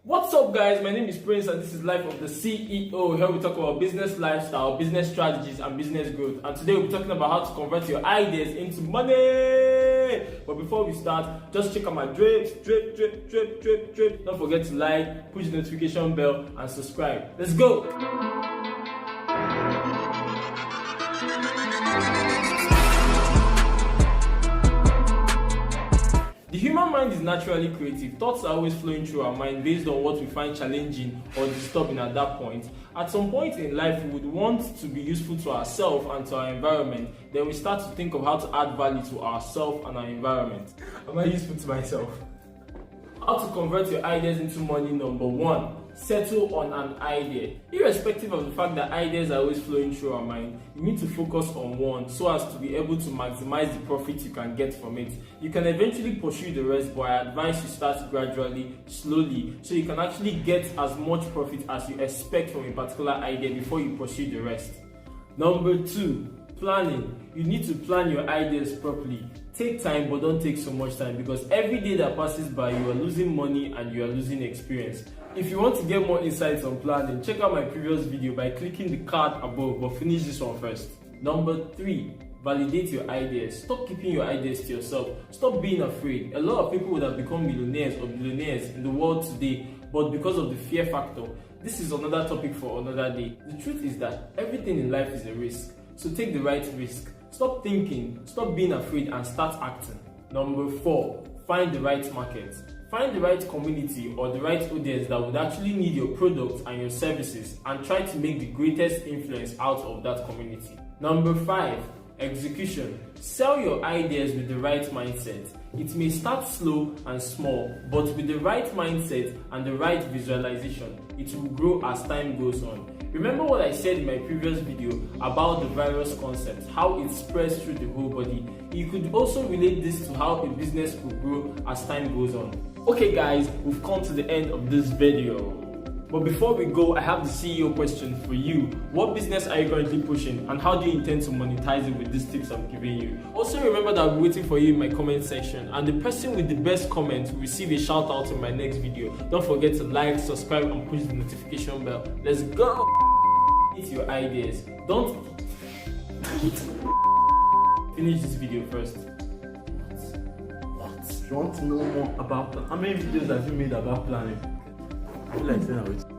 What's up guys, my name is Prince and this is Life of the CEO. Here we talk about business lifestyle, business strategies and business growth. And today we'll be talking about how to convert your ideas into money. But before we start, just check out my drip. Don't forget to like, push the notification bell and subscribe. Let's go! The human mind is naturally creative. Thoughts are always flowing through our mind based on what we find challenging or disturbing at that point. At some point in life, we would want to be useful to ourselves and to our environment. Then we start to think of how to add value to ourselves and our environment. Am I useful to myself? How to convert your ideas into money. Number one, settle on an idea. Irrespective of the fact that ideas are always flowing through our mind, you need to focus on one so as to be able to maximize the profit you can get from it. You can eventually pursue the rest, but I advise you start gradually, slowly, so you can actually get as much profit as you expect from a particular idea before you pursue the rest. Number two, planning. You need to plan your ideas properly. Take time, but don't take so much time, because every day that passes by, you are losing money and you are losing experience. If you want to get more insights on planning, check out my previous video by clicking the card above, but finish this one first. Number three, validate your ideas. Stop keeping your ideas to yourself. Stop being afraid. A lot of people would have become millionaires or billionaires in the world today, but because of the fear factor. This is another topic for another day. The truth is that everything in life is a risk. So take the right risk. Stop thinking, stop being afraid, and start acting. Number four, find the right market. Find the right community or the right audience that would actually need your products and your services, and try to make the greatest influence out of that community. Number five, execution. Sell your ideas with the right mindset. It may start slow and small, but with the right mindset and the right visualization, it will grow as time goes on. Remember what I said in my previous video about the virus concept, how it spreads through the whole body. You could also relate this to how a business could grow as time goes on. Okay guys, we've come to the end of this video. But before we go, I have the CEO question for you. What business are you currently pushing, and how do you intend to monetize it with these tips I'm giving you? Also remember that I'll be waiting for you in my comment section, and the person with the best comment will receive a shout out in my next video. Don't forget to like, subscribe and push the notification bell. Let's go! Eat your ideas. Don't finish this video first. What? You want to know more about planning? How many videos have you made about planning? I feel like saying